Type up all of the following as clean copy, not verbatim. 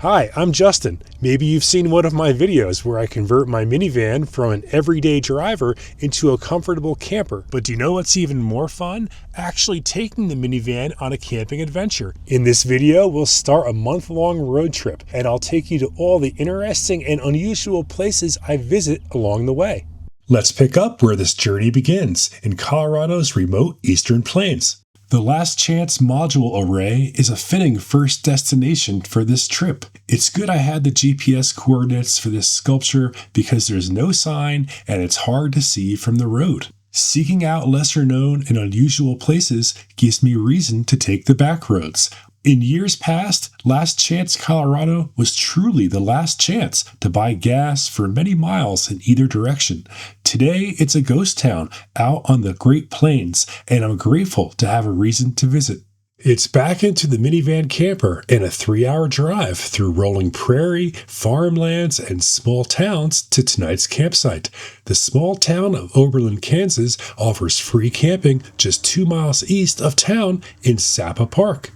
Hi, I'm Justin. Maybe you've seen one of my videos where I convert my minivan from an everyday driver into a comfortable camper. But do you know what's even more fun? Actually taking the minivan on a camping adventure. In this video, we'll start a month-long road trip, and I'll take you to all the interesting and unusual places I visit along the way. Let's pick up where this journey begins, in Colorado's remote eastern plains. The Last Chance module array is a fitting first destination for this trip. It's good I had the GPS coordinates for this sculpture because there's no sign and it's hard to see from the road. Seeking out lesser known and unusual places gives me reason to take the back roads. In years past, Last Chance Colorado was truly the last chance to buy gas for many miles in either direction. Today, it's a ghost town out on the Great Plains, and I'm grateful to have a reason to visit. It's back into the minivan camper and a 3-hour drive through rolling prairie, farmlands, and small towns to tonight's campsite. The small town of Oberlin, Kansas offers free camping just 2 miles east of town in Sappa Park.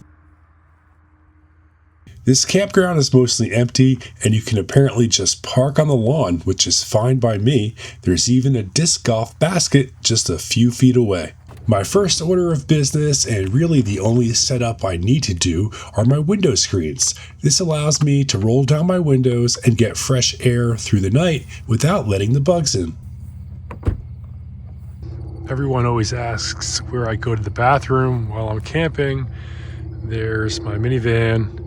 This campground is mostly empty, and you can apparently just park on the lawn, which is fine by me. There's even a disc golf basket just a few feet away. My first order of business, and really the only setup I need to do, are my window screens. This allows me to roll down my windows and get fresh air through the night without letting the bugs in. Everyone always asks where I go to the bathroom while I'm camping. There's my minivan.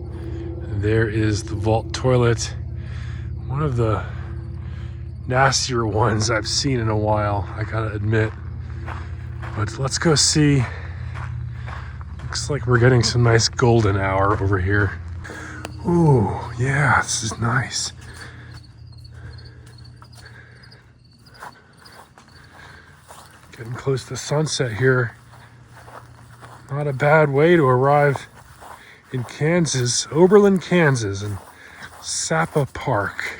There is the vault toilet, one of the nastier ones I've seen in a while, I gotta admit. But let's go see. Looks like we're getting some nice golden hour over here. Ooh, yeah, this is nice. Getting close to sunset here. Not a bad way to arrive in Kansas, Oberlin, Kansas, and Sappa Park.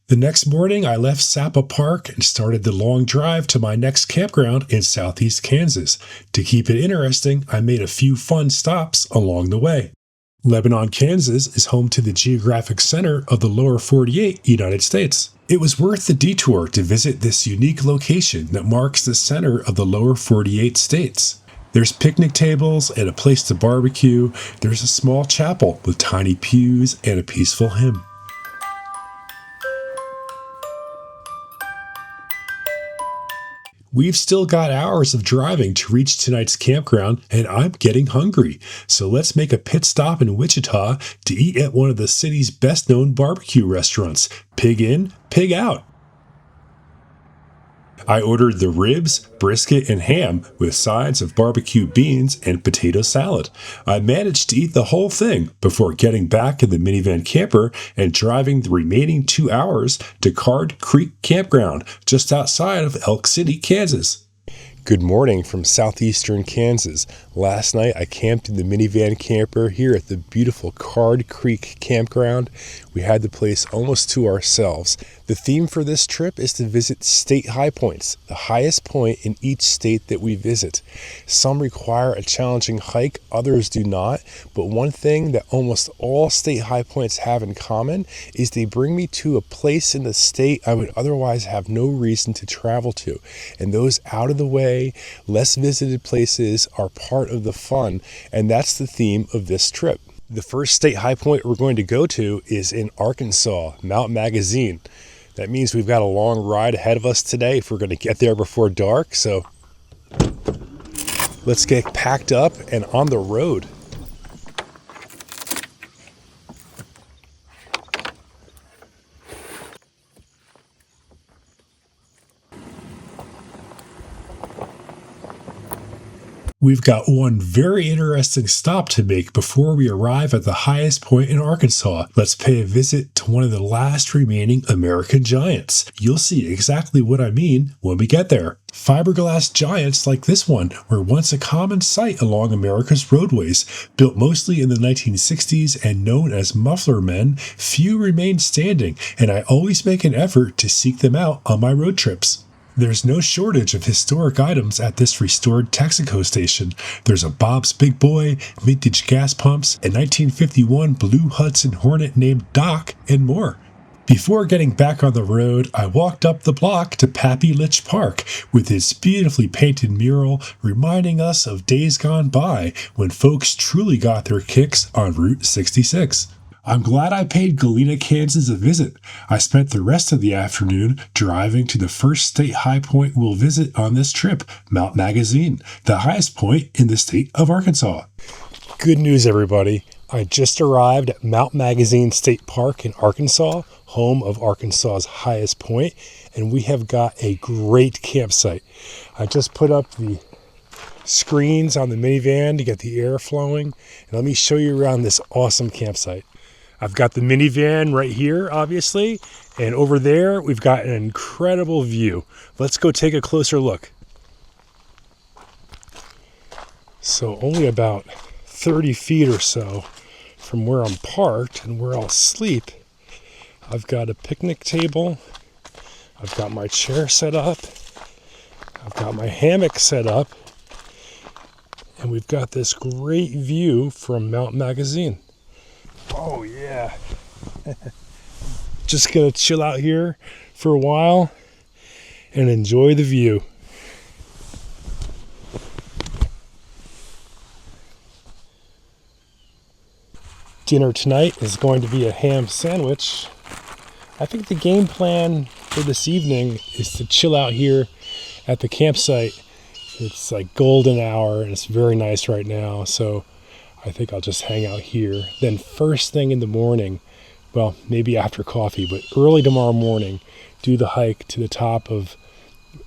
The next morning, I left Sappa Park and started the long drive to my next campground in southeast Kansas. To keep it interesting, I made a few fun stops along the way. Lebanon, Kansas is home to the Geographic Center of the lower 48 United States. It was worth the detour to visit this unique location that marks the center of the lower 48 states. There's picnic tables and a place to barbecue. There's a small chapel with tiny pews and a peaceful hymn. We've still got hours of driving to reach tonight's campground, and I'm getting hungry. So let's make a pit stop in Wichita to eat at one of the city's best-known barbecue restaurants, Pig In, Pig Out. I ordered the ribs, brisket, and ham with sides of barbecue beans and potato salad. I managed to eat the whole thing before getting back in the minivan camper and driving the remaining 2 hours to Card Creek Campground just outside of Elk City, Kansas. Good morning from southeastern Kansas. Last night I camped in the minivan camper here at the beautiful Card Creek Campground. We had the place almost to ourselves. The theme for this trip is to visit state high points, the highest point in each state that we visit. Some require a challenging hike, others do not, but one thing that almost all state high points have in common is they bring me to a place in the state I would otherwise have no reason to travel to. And those out of the way, less visited places are part of the fun, and that's the theme of this trip. The first state high point we're going to go to is in Arkansas, Mount Magazine. That means we've got a long ride ahead of us today if we're going to get there before dark, so let's get packed up and on the road. We've got one very interesting stop to make before we arrive at the highest point in Arkansas. Let's pay a visit to one of the last remaining American giants. You'll see exactly what I mean when we get there. Fiberglass giants like this one were once a common sight along America's roadways. Built mostly in the 1960s and known as Muffler men, few remain standing, and I always make an effort to seek them out on my road trips. There's no shortage of historic items at this restored Texaco station. There's a Bob's Big Boy, vintage gas pumps, a 1951 blue Hudson Hornet named Doc, and more. Before getting back on the road, I walked up the block to Pappy Litch Park with its beautifully painted mural reminding us of days gone by when folks truly got their kicks on Route 66. I'm glad I paid Galena, Kansas a visit. I spent the rest of the afternoon driving to the first state high point we'll visit on this trip, Mount Magazine, the highest point in the state of Arkansas. Good news, everybody. I just arrived at Mount Magazine State Park in Arkansas, home of Arkansas's highest point, and we have got a great campsite. I just put up the screens on the minivan to get the air flowing, and let me show you around this awesome campsite. I've got the minivan right here, obviously, and over there we've got an incredible view. Let's go take a closer look. So only about 30 feet or so from where I'm parked and where I'll sleep, I've got a picnic table, I've got my chair set up, I've got my hammock set up, and we've got this great view from Mount Magazine. Oh yeah. Just gonna chill out here for a while and enjoy the view. Dinner tonight is going to be a ham sandwich. I think the game plan for this evening is to chill out here at the campsite. It's like golden hour and it's very nice right now, so I think I'll just hang out here. Then first thing in the morning, well, maybe after coffee, but early tomorrow morning, do the hike to the top of,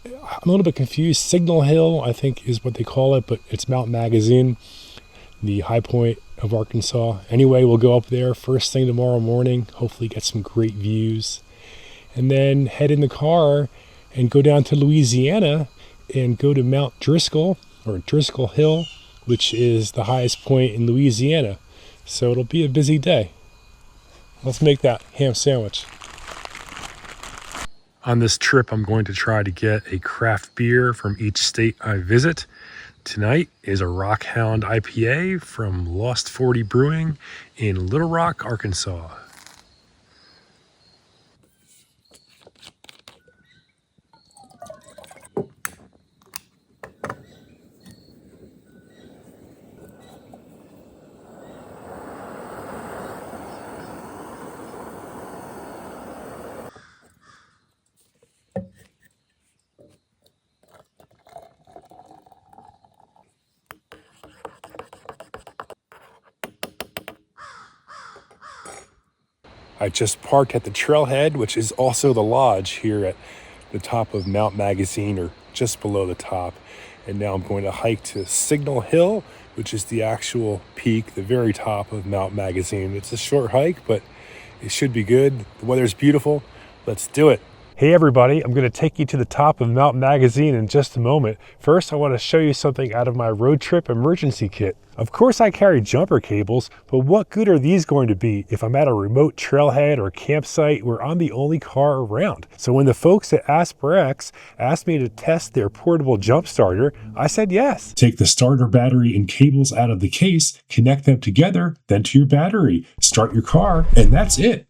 I'm a little bit confused, Signal Hill, I think is what they call it, but it's Mount Magazine, the high point of Arkansas. Anyway, we'll go up there first thing tomorrow morning, hopefully get some great views, and then head in the car and go down to Louisiana and go to Mount Driskill, or Driskill Hill, which is the highest point in Louisiana. So it'll be a busy day. Let's make that ham sandwich. On this trip, I'm going to try to get a craft beer from each state I visit. Tonight is a Rockhound IPA from Lost 40 Brewing in Little Rock, Arkansas. I just parked at the trailhead, which is also the lodge here at the top of Mount Magazine, or just below the top. And now I'm going to hike to Signal Hill, which is the actual peak, the very top of Mount Magazine. It's a short hike, but it should be good. The weather's beautiful. Let's do it. Hey everybody, I'm going to take you to the top of Mount Magazine in just a moment. First, I want to show you something out of my Roadtrip emergency kit. Of course I carry jumper cables, but what good are these going to be if I'm at a remote trailhead or campsite where I'm the only car around? So when the folks at AsperX asked me to test their portable jump starter, I said yes. Take the starter battery and cables out of the case, connect them together, then to your battery, start your car, and that's it.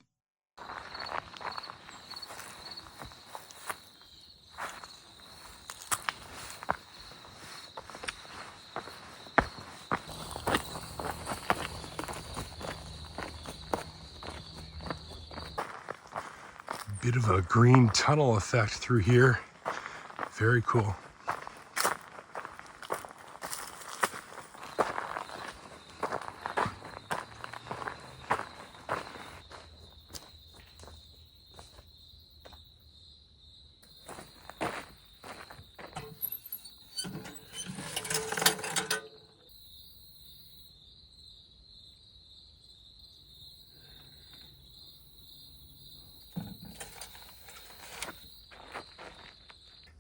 Bit of a green tunnel effect through here. Very cool.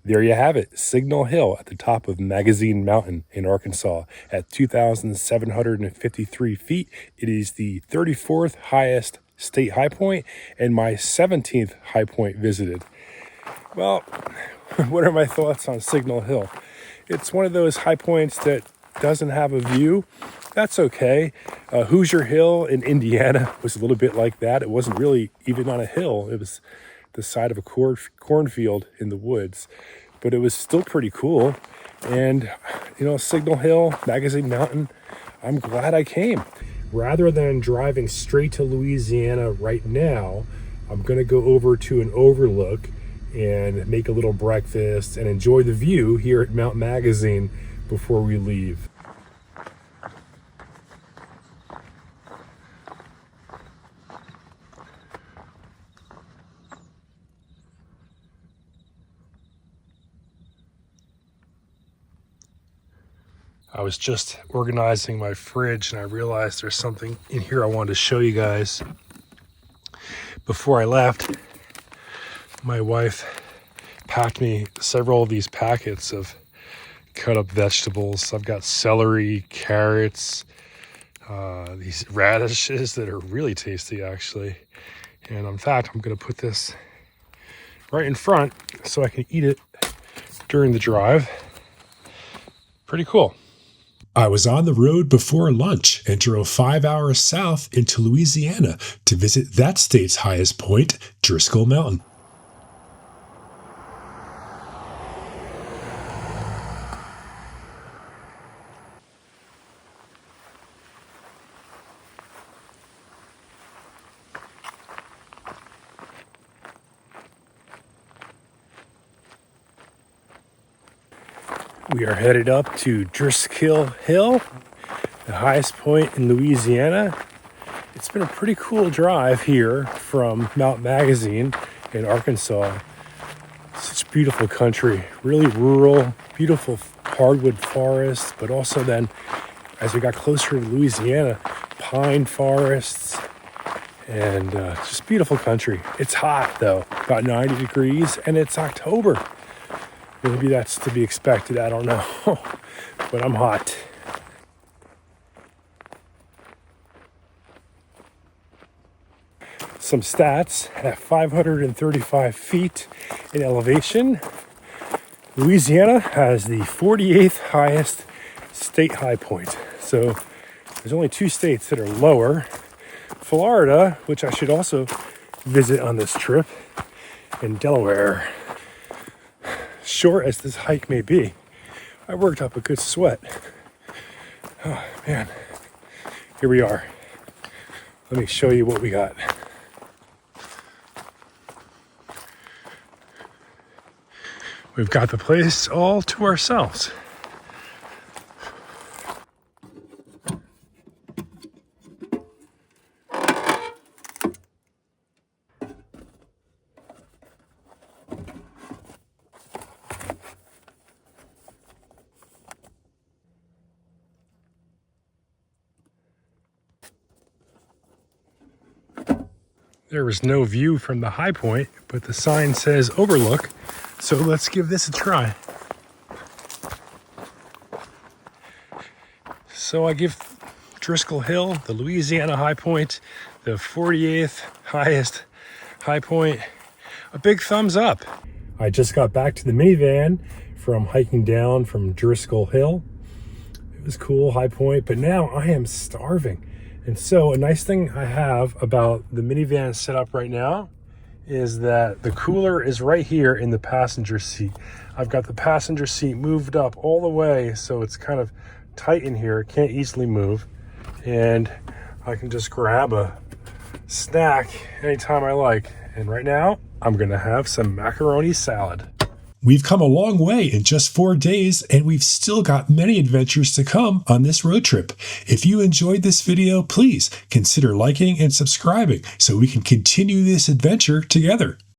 There you have it, Signal Hill at the top of Magazine Mountain in Arkansas at 2,753 feet. It is the 34th highest state high point and my 17th high point visited. Well, what are my thoughts on Signal Hill? It's one of those high points that doesn't have a view. That's okay. Hoosier Hill in Indiana was a little bit like that. It wasn't really even on a hill. It was the side of a cornfield in the woods, but it was still pretty cool. And, Signal Hill, Magazine Mountain, I'm glad I came. Rather than driving straight to Louisiana right now, I'm going to go over to an overlook and make a little breakfast and enjoy the view here at Mount Magazine before we leave. I was just organizing my fridge and I realized there's something in here I wanted to show you guys. Before I left, my wife packed me several of these packets of cut up vegetables. I've got celery, carrots, these radishes that are really tasty actually. And in fact, I'm gonna put this right in front so I can eat it during the drive. Pretty cool. I was on the road before lunch and drove 5 hours south into Louisiana to visit that state's highest point, Driskill Mountain. We are headed up to Driskill Hill, the highest point in Louisiana. It's been a pretty cool drive here from Mount Magazine in Arkansas. Such beautiful country, really rural, beautiful hardwood forests, but also then as we got closer to Louisiana, pine forests and just beautiful country. It's hot though, about 90 degrees, and it's October. Maybe that's to be expected, I don't know, but I'm hot. Some stats: at 535 feet in elevation, Louisiana has the 48th highest state high point. So there's only 2 states that are lower. Florida, which I should also visit on this trip, and Delaware. Short as this hike may be, I worked up a good sweat. Oh man, here we are. Let me show you what we got. We've got the place all to ourselves. There was no view from the high point, but the sign says overlook, so let's give this a try. So I give Driskill Hill, the Louisiana high point, the 48th highest high point, a big thumbs up. I just got back to the minivan from hiking down from Driskill Hill. It was cool, high point, but now I am starving. And so a nice thing I have about the minivan setup right now is that the cooler is right here in the passenger seat. I've got the passenger seat moved up all the way, so it's kind of tight in here, can't easily move. And I can just grab a snack anytime I like. And right now, I'm gonna have some macaroni salad. We've come a long way in just 4 days, and we've still got many adventures to come on this road trip. If you enjoyed this video, please consider liking and subscribing so we can continue this adventure together.